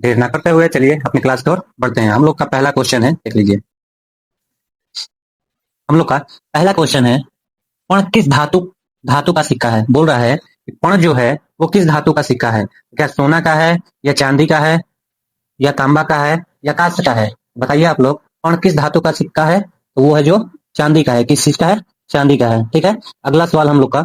देर ना करते हुए चलिए अपनी क्लास की ओर बढ़ते हैं। हम लोग का पहला क्वेश्चन है, देख लीजिए। हम लोग का पहला क्वेश्चन है, पर्ण किस धातु धातु का सिक्का है। बोल रहा है कि पर्ण जो है वो किस धातु का सिक्का है। क्या सोना का है, या चांदी का है, या तांबा का है, या कांस्य का है। बताइए आप लोग, पर्ण किस धातु का सिक्का है। तो वो है जो चांदी का है। किस चीज का है? चांदी का है। ठीक है। अगला सवाल हम लोग का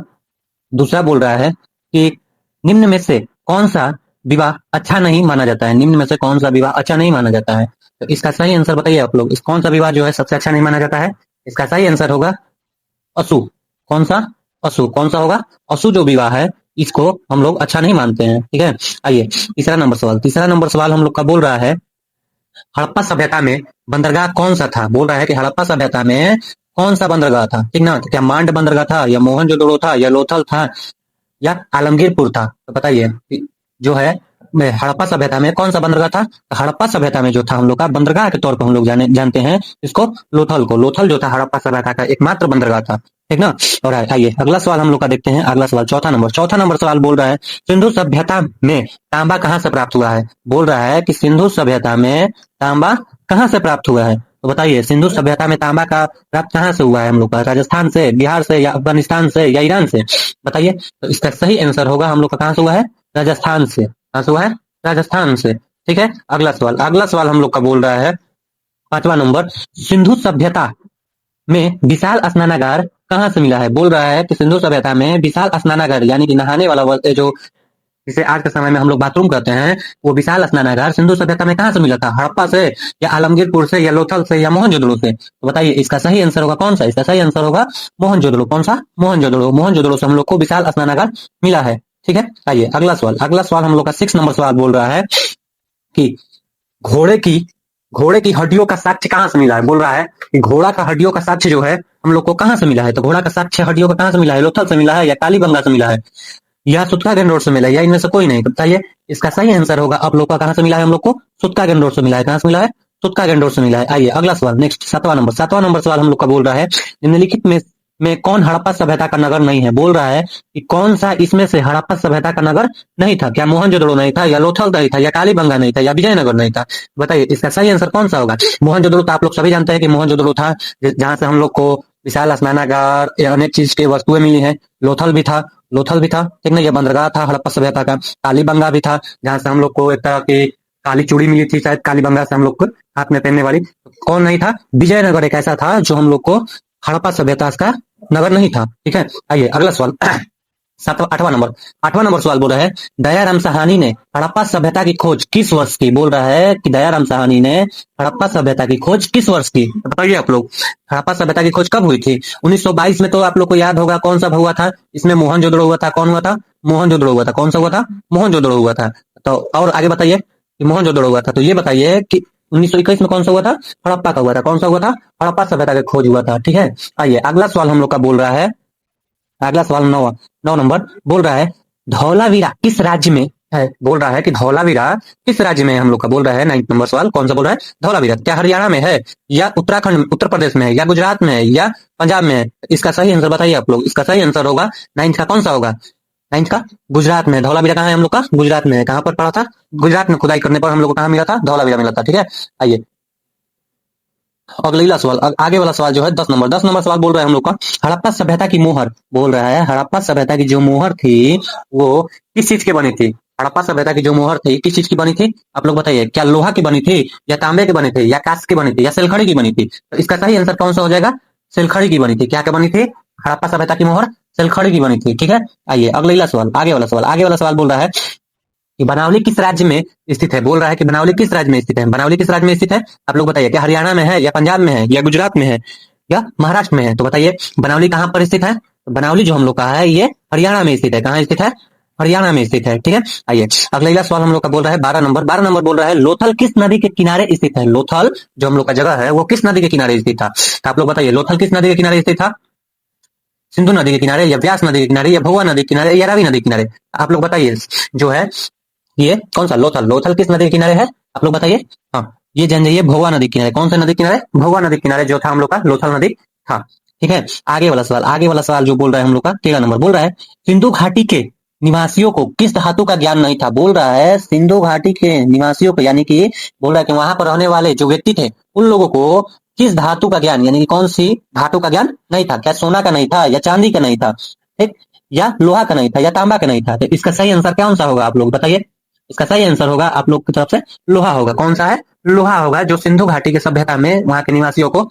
दूसरा बोल रहा है कि निम्न में से कौन सा विवाह अच्छा नहीं माना जाता है। निम्न में से कौन सा विवाह अच्छा नहीं माना जाता है। तो इसका सही आंसर बताइए आप लोग। इस कौन सा विवाह जो है सबसे अच्छा नहीं माना जाता है। इसका सही आंसर होगा अशुभ। कौन सा? अशुभ। कौन सा होगा? अशुभ जो विवाह है इसको हम लोग अच्छा नहीं मानते हैं। ठीक है। आइए तीसरा नंबर सवाल हम लोग का बोल रहा है, हड़प्पा सभ्यता में बंदरगाह कौन सा था। बोल रहा है कि हड़प्पा सभ्यता में कौन सा बंदरगाह था। ठीक ना। तो क्या मांड बंदरगाह था, या मोहनजोदड़ो था, या लोथल था, या आलमगीरपुर था। तो बताइए जो है हड़प्पा सभ्यता में कौन सा बंदरगाह था। तो हड़प्पा सभ्यता में जो था हम लोग का बंदरगाह के तौर पर हम लोग जानते हैं इसको लोथल को। लोथल जो था हड़प्पा सभ्यता का एकमात्र बंदरगाह था। ठीक ना। और आइए अगला सवाल हम लोग का देखते हैं। अगला सवाल चौथा नंबर सवाल बोल रहा है, सिंधु सभ्यता में तांबा कहाँ से प्राप्त हुआ है। बोल रहा है कि सिंधु सभ्यता में तांबा कहाँ से प्राप्त हुआ है। तो बताइए सिंधु सभ्यता में तांबा का प्राप्त कहाँ से हुआ है हम लोग का। राजस्थान से, बिहार से, या अफगानिस्तान से, या ईरान से। बताइए। तो इसका सही आंसर होगा हम लोग का कहाँ से हुआ है। राजस्थान से। कहाँ से हुआ है? राजस्थान से। ठीक है। अगला सवाल हम लोग का बोल रहा है, पांचवा नंबर, सिंधु सभ्यता में विशाल स्नानागार कहाँ से मिला है। बोल रहा है कि सिंधु सभ्यता में विशाल स्नानागार यानी कि नहाने वाला जो जिसे आज के समय में हम लोग बाथरूम कहते हैं, वो विशाल स्नानागार सिंधु सभ्यता में कहाँ से मिला था। हड़प्पा से, या आलमगीरपुर से, या लोथल से, या मोहनजोदड़ो से। तो बताइए इसका सही आंसर होगा कौन सा। इसका सही आंसर होगा मोहनजोदड़ो। कौन सा? मोहनजोदड़ो। मोहनजोदड़ो से हम लोग को विशाल स्नानागार मिला है। ठीक है। आइए अगला सवाल हम लोग का 6 नंबर सवाल बोल रहा है कि घोड़े की घोड़े की हड्डियों का साक्ष्य कहाँ से मिला है। बोल रहा है कि घोड़ा का हड्डियों का साक्ष्य जो है हम लोग को कहाँ से मिला है। तो घोड़ा का साक्ष्य हड्डियों का कहाँ से मिला है। लोथल से मिला है, या कालीबंगा से मिला है, या सुतका गंडोर से मिला है, या इनमें से कोई नहीं। तो बताइए इसका सही आंसर होगा आप लोग का कहाँ से मिला है हम लोग को। सुतका गंडोर से मिला है। कहाँ से मिला है? सुतका गंडोर से मिला है। आइए अगला सवाल नेक्स्ट, सातवां नंबर सवाल हम लोग का बोल रहा है, निम्नलिखित में कौन हड़प्पा सभ्यता का नगर नहीं है। बोल रहा है कि कौन सा इसमें से हड़प्पा सभ्यता का नगर नहीं था। क्या मोहनजोदड़ो नहीं था, या लोथल नहीं था, या कालीबंगा नहीं था, या विजयनगर नहीं था। बताइए इसका सही आंसर कौन सा होगा। मोहनजोदड़ो तो आप लोग सभी जानते हैं कि मोहनजोदड़ो था जहां से हम लोग को विशाल स्नानागार अनेक चीज की वस्तुएं मिली है। लोथल भी था ठीक ना। ये बंदरगाह था हड़प्पा सभ्यता का। कालीबंगा भी था जहां से हम लोग को एक तरह की काली चूड़ी मिली थी शायद कालीबंगा से हम लोग को, हाथ में पहनने वाली। कौन नहीं था? विजयनगर एक ऐसा था जो हम लोग को हड़प्पा सभ्यता का नगर नहीं था। ठीक है। आइए अगला सवाल आठवां नंबर सवाल बोल रहा है, दयाराम साहनी ने हड़प्पा सभ्यता की खोज किस वर्ष की। बोल रहा है कि दयाराम साहनी ने हड़प्पा सभ्यता की खोज किस वर्ष की। तो बताइए आप लोग हड़प्पा सभ्यता की खोज कब हुई थी। 1922 में। तो आप लोग को याद होगा कौन सा हुआ था इसमें। मोहनजोदड़ो हुआ था। कौन हुआ था? मोहनजोदड़ो हुआ था। कौन सा हुआ था? मोहनजोदड़ो हुआ था। तो और आगे बताइए कि मोहनजोदड़ो हुआ था, तो ये बताइए कि 1921 में कौन सा हुआ था। हड़प्पा का हुआ था। कौन सा हुआ था? हड़प्पा सभ्यता का खोज हुआ था। ठीक है। आइए अगला सवाल हम लोग का बोल रहा है, अगला सवाल 9 नंबर बोल रहा है, धौलावीरा किस राज्य में है। बोल रहा है कि धौलावीरा किस राज्य में है हम लोग का। बोल रहा है 9 नंबर सवाल कौन सा बोल रहा है। धौलावीरा क्या हरियाणा में है, या उत्तराखंड उत्तर प्रदेश में है, या गुजरात में है, या पंजाब में है। इसका सही आंसर बताइए आप लोग। इसका सही आंसर होगा 9 का कौन सा होगा। 9 का गुजरात में। धौलावीरा कहाँ है हम लोग का? गुजरात में है। कहाँ पर पड़ा था? गुजरात में। खुदाई करने पर हम लोग को कहाँ मिला था? धौलावीरा मिला था। ठीक है। आइए अगला सवाल, आगे वाला सवाल जो है 10 नंबर सवाल बोल रहा है हम लोग का, हड़प्पा सभ्यता की मोहर। बोल रहा है हड़प्पा सभ्यता की जो मोहर थी वो किस चीज की बनी थी। हड़प्पा सभ्यता की जो मोहर थी किस चीज की बनी थी आप लोग बताइए। क्या लोहा की बनी थी, या तांबे की बनी थी, या कांस्य की बनी थी, या सिलखड़ी की बनी थी। तो इसका सही आंसर कौन सा हो जाएगा। सिलखड़ी की बनी थी। क्या बनी थी? हड़प्पा सभ्यता की मोहर सिलखड़ी की बनी थी। ठीक है। आइए अगला सवाल, आगे वाला सवाल बोल रहा है कि बनावली किस राज्य में स्थित है। बोल रहा है कि बनावली किस राज्य में स्थित है। बनावली किस राज्य में स्थित है आप लोग बताइए। क्या हरियाणा में है, या पंजाब में है, या गुजरात में है, या महाराष्ट्र में है। तो बताइए बनावली कहाँ पर स्थित है। तो बनावली जो हम लोग का है ये हरियाणा में स्थित है। कहाँ स्थित है? हरियाणा में स्थित है। ठीक है। आइए अगला सवाल हम लोग का बोल रहा है 12 नंबर बोल रहा है, लोथल किस नदी के किनारे स्थित है। लोथल जो हम लोग का जगह है वो किस नदी के किनारे स्थित था। तो आप लोग बताइए लोथल किस नदी के किनारे स्थित था। सिंधु नदी के किनारे, या व्यास नदी के किनारे, या भगवा नदी के किनारे, या रावी नदी के किनारे। आप लोग बताइए जो है ये कौन सा लोथल किस नदी के किनारे है आप लोग बताइए। हाँ ये जान जाइए भोगा नदी के किनारे। कौन सा नदी किनारे? भोगा नदी के किनारे जो था हम लोग का लोथल नदी था। ठीक है। आगे वाला सवाल जो बोल रहा है हम लोग का 13 नंबर बोल रहा है, सिंधु घाटी के निवासियों को किस धातु का ज्ञान नहीं था? बोल रहा है सिंधु घाटी के निवासियों को, यानी कि बोल रहा है कि वहां पर रहने वाले जो व्यक्ति थे उन लोगों को किस धातु का ज्ञान, यानी कि कौन सी धातु का ज्ञान नहीं था? क्या सोना का नहीं था, या चांदी का नहीं था, ठीक, या लोहा का नहीं था, या तांबा का नहीं था? तो इसका सही आंसर कौन सा होगा? आप लोग बताइए। इसका सही आंसर होगा आप लोग की तरफ से लोहा होगा। कौन सा है? लोहा होगा, जो सिंधु घाटी की सभ्यता में वहां के निवासियों को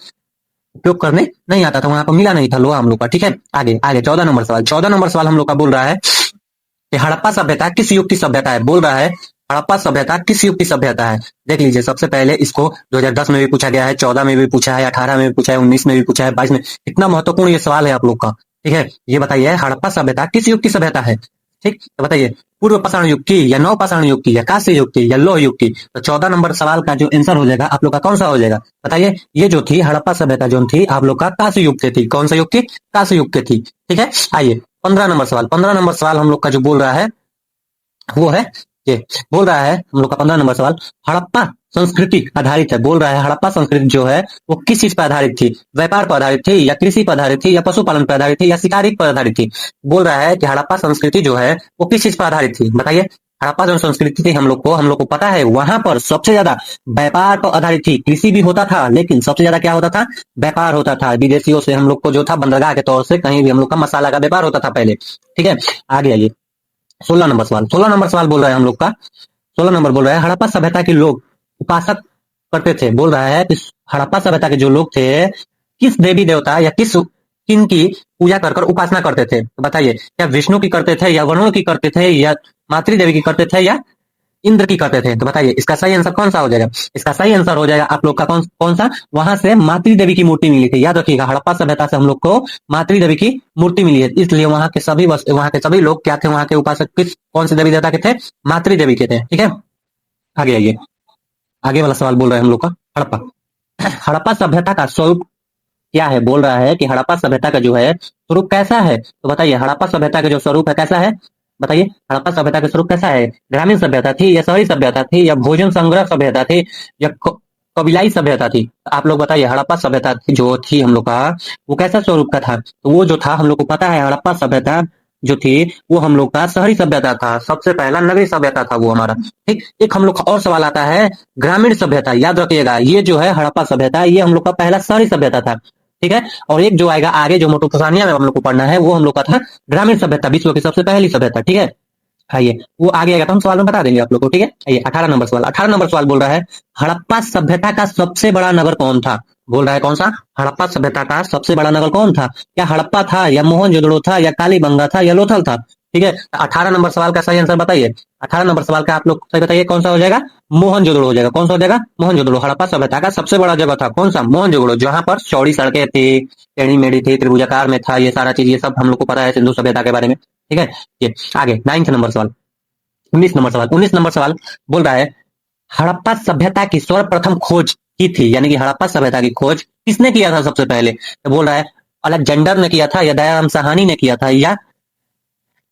उपयोग करने नहीं आता था, वहां पर मिला नहीं था लोहा हम लोग का। ठीक है, आगे आगे 14 नंबर सवाल। 14 नंबर सवाल हम लोग का बोल रहा है कि हड़प्पा सभ्यता किस युग की सभ्यता है? बोल रहा है हड़प्पा सभ्यता किस युग की सभ्यता है? देख लीजिए, सबसे पहले इसको 2010 में भी पूछा गया है, 14 में भी पूछा है, 18 में भी पूछा है, 19 में भी पूछा है, 22 में। इतना महत्वपूर्ण ये सवाल है आप लोग का। ठीक है, ये बताइए हड़प्पा सभ्यता किस युग की सभ्यता है? ठीक, तो बताइए पूर्व पाषाण युग की, या नव पाषाण युग की, या कांस्य युग की, या लौह युग की? तो 14 नंबर सवाल का जो आंसर हो जाएगा आप लोग का कौन सा हो जाएगा? बताइए। ये जो थी हड़प्पा सभ्यता जो थी आप लोग का कांस्य युग से थी। कौन सा युग की? कांस्य युग के थी। ठीक है, आइए 15 नंबर सवाल। 15 नंबर सवाल हम लोग का जो बोल रहा है वो है ये, बोल रहा है हम लोग का 15 नंबर सवाल हड़प्पा संस्कृति आधारित है। बोल रहा है हड़प्पा संस्कृति जो है वो किस चीज पर आधारित थी? व्यापार पर आधारित थी, या कृषि पर आधारित थी, या पशुपालन पर आधारित थी, या शिकारी पर आधारित थी? बोल रहा है कि हड़प्पा संस्कृति जो है वो किस चीज पर आधारित थी? बताइए। हड़प्पा जो संस्कृति थी हम लोग को पता है वहां पर सबसे ज्यादा व्यापार पर आधारित थी। कृषि भी होता था, लेकिन सबसे ज्यादा क्या होता था? व्यापार होता था। विदेशियों से हम लोग को जो था बंदरगाह के तौर से कहीं भी हम लोग का मसाला का व्यापार होता था पहले। ठीक है, आगे आइए 16 नंबर सवाल। 16 नंबर सवाल बोल रहा है हम लोग का, 16 नंबर बोल रहा है हड़प्पा सभ्यता के लोग उपासक करते थे। बोल रहा है कि हड़प्पा सभ्यता के जो लोग थे किस देवी देवता या किन की पूजा कर कर उपासना करते थे? तो बताइए, क्या विष्णु की करते थे, या वरुण की करते थे, या मातृ देवी की करते थे, या इंद्र की करते थे? तो बताइए इसका सही आंसर कौन सा हो जाएगा? इसका सही आंसर हो जाएगा आप लोग का कौन कौन सा? वहां से मातृ देवी की मूर्ति मिली थी। याद रखिएगा, हड़प्पा सभ्यता से हम लोग को मातृ देवी की मूर्ति मिली है, इसलिए वहां के सभी लोग क्या थे? वहां के उपासक किस कौन से देवी देवता के थे? मातृ देवी के थे। ठीक है, आगे आइए। आगे वाला सवाल बोल रहे हैं हम लोग का हड़प्पा हड़प्पा सभ्यता का स्वरूप क्या है? बोल रहा है कि हड़प्पा सभ्यता का जो है स्वरूप कैसा है? तो बताइए हड़प्पा सभ्यता का जो स्वरूप है कैसा है? बताइए हड़प्पा सभ्यता का स्वरूप कैसा है? ग्रामीण सभ्यता थी, या शहरी सभ्यता थी, या भोजन संग्रह सभ्यता थी, या कबीलाई सभ्यता थी? आप लोग बताइए हड़प्पा सभ्यता जो थी हम लोग का वो कैसा स्वरूप का था? तो वो जो था हम लोग को पता है हड़प्पा सभ्यता जो थी वो हम लोग का शहरी सभ्यता था। सबसे पहला नगरीय सभ्यता था वो हमारा। ठीक, एक हम लोग का और सवाल आता है ग्रामीण सभ्यता। याद रखिएगा, ये जो है हड़प्पा सभ्यता ये हम लोग का पहला शहरी सभ्यता था। ठीक है, और एक जो आएगा आगे जो मेसोपोटामिया में हम लोग को पढ़ना है वो हम लोग का था ग्रामीण सभ्यता, विश्व की सबसे पहली सभ्यता। ठीक है, आइए वो आगे आएगा तो हम सवाल में बता देंगे आप लोग को। ठीक है, आइए 18 नंबर सवाल। 18 नंबर सवाल बोल रहा है हड़प्पा सभ्यता का सबसे बड़ा नगर कौन था? बोल रहा है कौन सा? हड़प्पा सभ्यता का सबसे बड़ा नगर कौन था? क्या हड़प्पा था, या मोहनजोदड़ो था, या कालीबंगा था, या लोथल था? ठीक है, 18 नंबर सवाल का सही आंसर बताइए। 18 नंबर सवाल का आप लोग सही बताइए कौन सा हो जाएगा? मोहनजोदड़ो हो जाएगा। कौन सा हो जाएगा? मोहनजोदड़ो। हड़प्पा सभ्यता का सबसे बड़ा जगह था कौन सा? मोहनजोदड़ो, जहां पर चौड़ी सड़कें थी, टेढ़ी मेढ़ी थी, त्रिभुजाकार में था, ये सारा चीज ये सब हम लोग को पता है सिंधु सभ्यता के बारे में। ठीक है, ये आगे 9 नंबर सवाल। 19 नंबर सवाल। 19 नंबर सवाल बोल रहा है हड़प्पा सभ्यता की सर्वप्रथम खोज की थी, यानी कि हड़प्पा सभ्यता की खोज किसने किया था सबसे पहले? तो बोल रहा है अलेक्जेंडर ने किया था, या दयाराम साहनी ने किया था,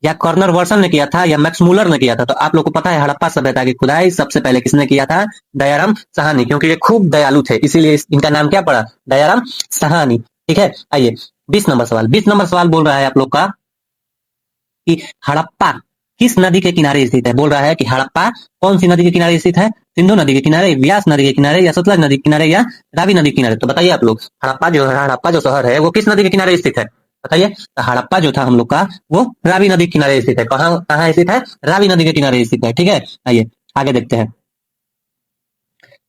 या कर्नर वर्सन ने किया था, या मैक्स मूलर ने किया था? तो आप लोग को पता है हड़प्पा सभ्यता की खुदाई सबसे पहले किसने किया था? दयाराम साहनी, क्योंकि ये खूब दयालु थे इसीलिए इनका नाम क्या पड़ा? दयाराम साहनी। ठीक है, आइए 20 नंबर सवाल। 20 नंबर सवाल बोल रहा है आप लोग का कि हड़प्पा किस नदी के किनारे स्थित है? बोल रहा है कि हड़प्पा कौन सी नदी के किनारे स्थित है? सिंधु नदी के किनारे, व्यास नदी के किनारे, या सतलज नदी के किनारे, या रावी नदी के किनारे? तो बताइए आप लोग हड़प्पा जो शहर है वो किस नदी के किनारे स्थित है? बताइए। तो हड़प्पा जो था हम लोग का वो रावी नदी के किनारे स्थित है। कहाँ कहाँ स्थित है? रावी नदी के किनारे स्थित है। ठीक है, आइए आगे देखते हैं।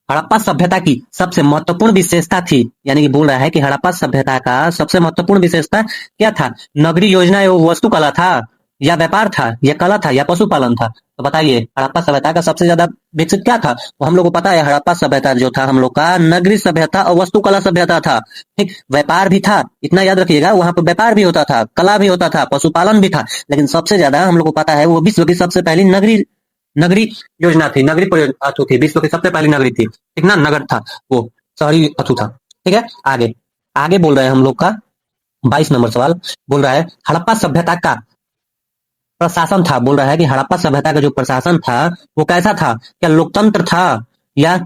हड़प्पा सभ्यता की सबसे महत्वपूर्ण विशेषता थी, यानी कि बोल रहा है कि हड़प्पा सभ्यता का सबसे महत्वपूर्ण विशेषता क्या था? नगरी योजना एवं वास्तुकला था, या व्यापार था, या कला था, या पशुपालन था? तो बताइए हड़प्पा सभ्यता का सबसे ज्यादा विकसित क्या था? तो हम लोग को पता है हड़प्पा सभ्यता जो था हम लोग का नगरी सभ्यता और वास्तुकला सभ्यता था। ठीक, व्यापार भी था, इतना याद रखिएगा, वहां पर व्यापार भी होता था, कला भी होता था, पशुपालन भी था, लेकिन सबसे ज्यादा हम लोग को पता है वो विश्व की सबसे पहली नगरी नगरी योजना थी, नगरी अथु थी, विश्व की सबसे पहली नगरी थी। ठीक ना, नगर था वो, शहरी अथु था। ठीक है, आगे आगे बोल रहे हैं हम लोग का 22 नंबर सवाल बोल रहा है हड़प्पा सभ्यता का प्रशासन था। बोल रहा है कि हड़प्पा सभ्यता का जो प्रशासन था वो कैसा था? क्या लोकतंत्र था, या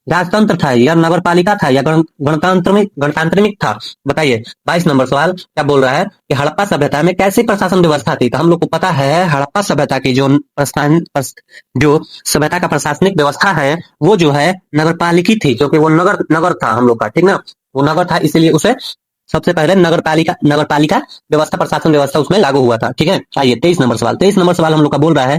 राजतंत्र था या नगरपालिका था या गणतांत्रिक था? बताइए। 22 नंबर सवाल क्या बोल रहा है कि हड़प्पा सभ्यता में कैसी प्रशासन व्यवस्था थी? तो हम लोग को पता है हड़प्पा सभ्यता की जो सभ्यता का प्रशासनिक व्यवस्था है वो जो है नगरपालिकी थी, क्योंकि वो नगर नगर था हम लोग का, ठीक ना, वो नगर था, इसीलिए उसे सबसे पहले नगरपालिका नगरपालिका व्यवस्था प्रशासन व्यवस्था उसमें लागू हुआ था, ठीक है। आइए 23 नंबर सवाल हम लोग का बोल रहा है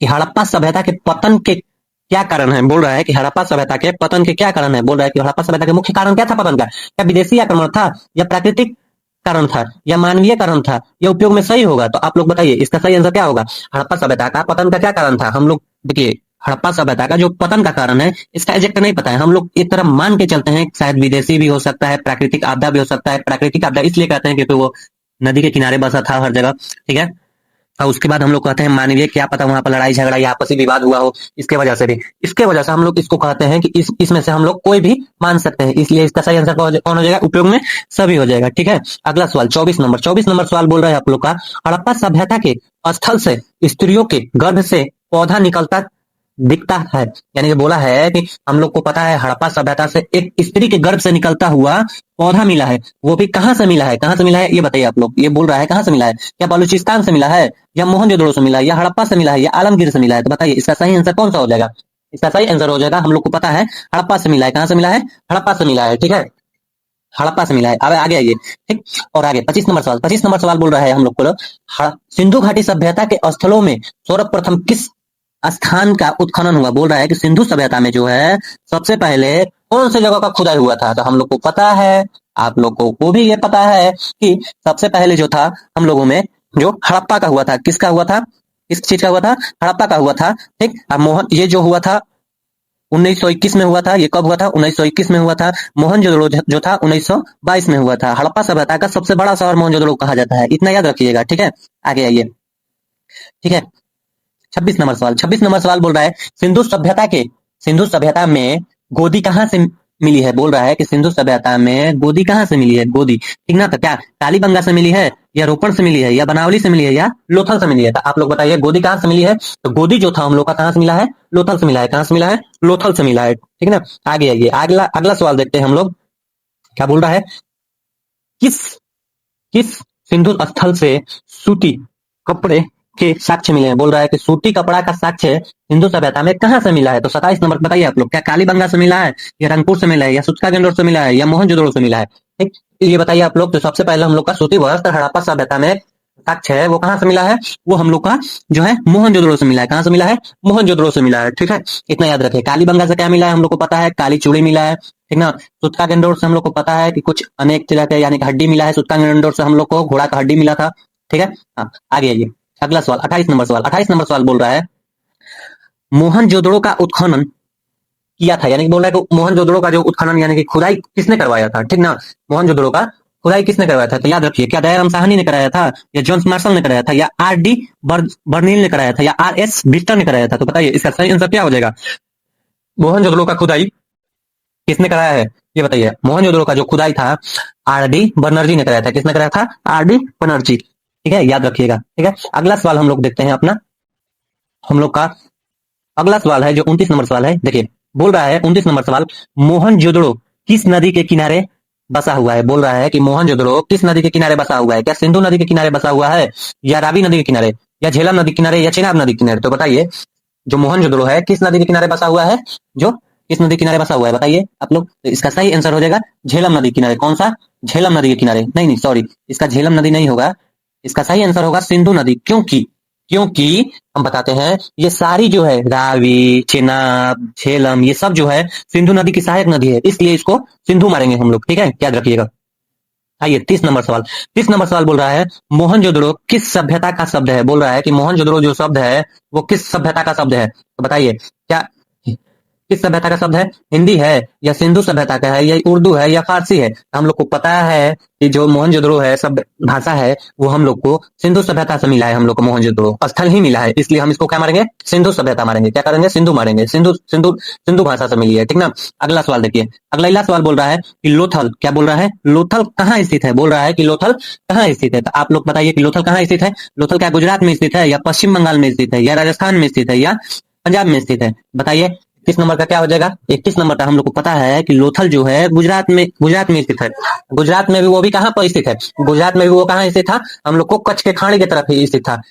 कि हड़प्पा सभ्यता के पतन के क्या कारण है? बोल रहा है कि हड़प्पा सभ्यता के पतन के क्या कारण है? बोल रहा है कि हड़प्पा सभ्यता के मुख्य कारण क्या था पतन का? क्या विदेशी आक्रमण था या प्राकृतिक कारण था या मानवीय कारण था? यह उपयोग में सही होगा, तो आप लोग बताइए इसका सही आंसर क्या होगा? हड़प्पा सभ्यता का पतन का क्या कारण था? हम लोग देखिए, हड़प्पा सभ्यता का जो पतन का कारण है इसका एग्जैक्ट नहीं पता है, हम लोग एक तरह मान के चलते हैं शायद विदेशी भी हो सकता है, प्राकृतिक आपदा भी हो सकता है। प्राकृतिक आपदा इसलिए कहते हैं क्योंकि वो नदी के किनारे बसा था हर जगह, ठीक है। और उसके बाद हम लोग कहते हैं मानवीय, क्या पता वहां पर लड़ाई झगड़ा या आपसी विवाद हुआ हो, इसके वजह से भी, इसके वजह से हम लोग इसको कहते हैं कि इसमें से हम लोग कोई भी मान सकते हैं, इसलिए इसका सही आंसर कौन हो जाएगा? उपयोग में सभी हो जाएगा, ठीक है। अगला सवाल 24 नंबर सवाल बोल रहा है आप लोग का, हड़प्पा सभ्यता के स्थल से स्त्रियों के गर्भ से पौधा निकलता दिखता है। यानी कि बोला है कि हम लोग को पता है हड़प्पा सभ्यता से एक स्त्री के गर्भ से निकलता हुआ पौधा मिला है, वो भी कहाँ से मिला है? कहाँ से मिला है ये बताइए आप लोग। ये बोल रहा है कहाँ से मिला है, क्या बलूचिस्तान से मिला है या मोहनजोदड़ो से मिला है या हड़प्पा से मिला है या आलमगीर से मिला है? तो बताइए इसका सही आंसर कौन सा हो जाएगा? इसका सही आंसर हो जाएगा, हम लोग को पता है हड़प्पा से मिला है। कहाँ से मिला है? हड़प्पा से मिला है, ठीक है, हड़प्पा से मिला है। अब आगे आइए, ठीक। और आगे 25 नंबर सवाल बोल रहा है हम लोग को, सिंधु घाटी सभ्यता के स्थलों में सर्वप्रथम किस स्थान का उत्खनन हुआ? बोल रहा है कि सिंधु सभ्यता में जो है सबसे पहले कौन सी जगह का खुदाई हुआ था? तो हम लोग को पता है, आप लोगों को भी ये पता है कि सबसे पहले जो था हम लोगों में जो हड़प्पा का हुआ था, किसका हुआ था? किस चीज का हुआ था? हड़प्पा का हुआ था, ठीक। अब मोहन, ये जो हुआ था 1921 में हुआ था। ये कब हुआ था? 1921 में हुआ था। मोहनजोदड़ो जो था 1922 में हुआ था। हड़प्पा सभ्यता का सबसे बड़ा शहर मोहनजोदड़ो कहा जाता है, इतना याद रखिएगा, ठीक है। आगे आइए, ठीक है। 26 नंबर सवाल बोल रहा है सिंधु सभ्यता में गोदी कहाँ से मिली है? बोल रहा है कि सिंधु सभ्यता में गोदी कहाँ से मिली है? गोदी, ठीक ना। तो क्या कालीबंगा से मिली है या रोपण से मिली है या बनावली से मिली है या लोथल से मिली है? तो आप लोग बताइए गोदी कहाँ से मिली है? तो गोदी जो था हम लोग का कहाँ से मिला है? लोथल से मिला है। कहाँ से मिला है? लोथल से मिला है, ठीक है ना। आगे आइए, अगला अगला सवाल देखते हैं हम लोग, क्या बोल रहा है, किस किस सिंधु स्थल से सूती कपड़े के साक्ष्य मिले हैं? बोल रहा है कि सूती कपड़ा का साक्ष्य हिंदू सभ्यता में कहाँ से मिला है? तो 27 नंबर बताइए आप लोग, क्या कालीबंगा से मिला है या रंगपुर से मिला है या सूचकागेंडोर से मिला है या मोहनजोदड़ो से मिला है? ठीक, ये बताइए आप लोग। तो सबसे पहले हम लोग का सूती वस्त्र हड़प्पा सभ्यता में साक्ष्य है वो कहाँ से मिला है? वो हम लोग का जो है मोहनजोदड़ो से मिला है। कहाँ से मिला है? मोहनजोदड़ो से मिला है, ठीक है। इतना याद रखें। कालीबंगा से क्या मिला है? हम लोग को पता है काली चूड़ी मिला है, ठीक ना। सूचकागेंडोर से हम लोग को पता है कि कुछ अनेक तरह के यानी कि हड्डी मिला है। सूचकागेंडोर से हम लोग को घोड़ा का हड्डी मिला था, ठीक है। हाँ, आगे आइए, अगला सवाल 28 नंबर सवाल बोल रहा है मोहनजोदड़ो का उत्खनन किया था, यानी कि बोल रहा है कि मोहनजोदड़ो का जो उत्खनन यानी कि खुदाई किसने करवाया था, ठीक ना। मोहनजोदड़ो का खुदाई किसने करवाया था? तो याद रखिए, क्या दयाराम साहनी ने कराया था या जॉन्स मार्शल ने कराया था या आर डी बर्नील ने कराया था या आर एस बिस्टर ने कराया था? तो बताइए इसका सही आंसर क्या हो जाएगा? मोहनजोदड़ो का खुदाई किसने कराया है ये बताइए। मोहनजोदड़ो का जो खुदाई था आर डी बनर्जी ने कराया था। किसने कराया था? आर डी बनर्जी, ठीक है, याद रखिएगा, ठीक है। अगला सवाल हम लोग देखते हैं अपना, हम लोग का अगला सवाल है जो 29 नंबर सवाल है। देखिए, बोल रहा है 29 नंबर सवाल, मोहनजोदड़ो किस नदी के किनारे बसा हुआ है? बोल रहा है कि मोहनजोदड़ो किस नदी के किनारे बसा हुआ है? क्या सिंधु नदी के किनारे बसा हुआ है या रावी नदी के किनारे या झेलम नदी के किनारे या चेनाब नदी के किनारे? तो बताइए जो मोहनजोदड़ो है किस नदी के किनारे बसा हुआ है? जो किस नदी के किनारे बसा हुआ है बताइए आप लोग। तो इसका सही आंसर हो जाएगा झेलम नदी के किनारे। कौन सा? झेलम नदी के किनारे, नहीं नहीं सॉरी, इसका झेलम नदी नहीं होगा, इसका सही आंसर होगा सिंधु नदी। क्योंकि क्योंकि हम बताते हैं ये सारी जो है रावी, चेनाब, झेलम, ये सब जो है सिंधु नदी की सहायक नदी है, इसलिए इसको सिंधु मारेंगे हम लोग, ठीक है, याद रखिएगा। आइए 30 नंबर सवाल बोल रहा है मोहनजोदड़ो किस सभ्यता का शब्द है? बोल रहा है कि मोहनजोदड़ो जो शब्द है वो किस सभ्यता का शब्द है? तो बताइए क्या किस सभ्यता का शब्द है? हिंदी है या सिंधु सभ्यता का है या उर्दू है या फारसी है? हम लोग को पता है कि जो मोहनजोदड़ो है सब भाषा है वो हम लोग को सिंधु सभ्यता से मिला है। हम लोग को मोहनजोदड़ो स्थल ही मिला है, इसलिए हम इसको क्या मारेंगे? सिंधु सभ्यता मारेंगे। क्या करेंगे? सिंधु मारेंगे। सिंधु सिंधु सिंधु भाषा से मिली है, ठीक ना। अगला सवाल देखिए, अगला सवाल बोल रहा है कि लोथल, क्या बोल रहा है? लोथल कहाँ स्थित है? बोल रहा है कि लोथल कहाँ स्थित है? तो आप लोग बताइए कि लोथल कहाँ स्थित है? लोथल क्या गुजरात में स्थित है या पश्चिम बंगाल में स्थित है या राजस्थान में स्थित है या पंजाब में स्थित है? बताइए किस नंबर का क्या हो जाएगा? 21 नंबर का हम लोग को पता है कि लोथल जो है गुजरात में स्थित है। गुजरात में भी वो भी कहाँ पर स्थित है? गुजरात में भी वो कहाँ स्थित था? हम लोग को कच्छ के खाड़ी की तरफ ही स्थित था।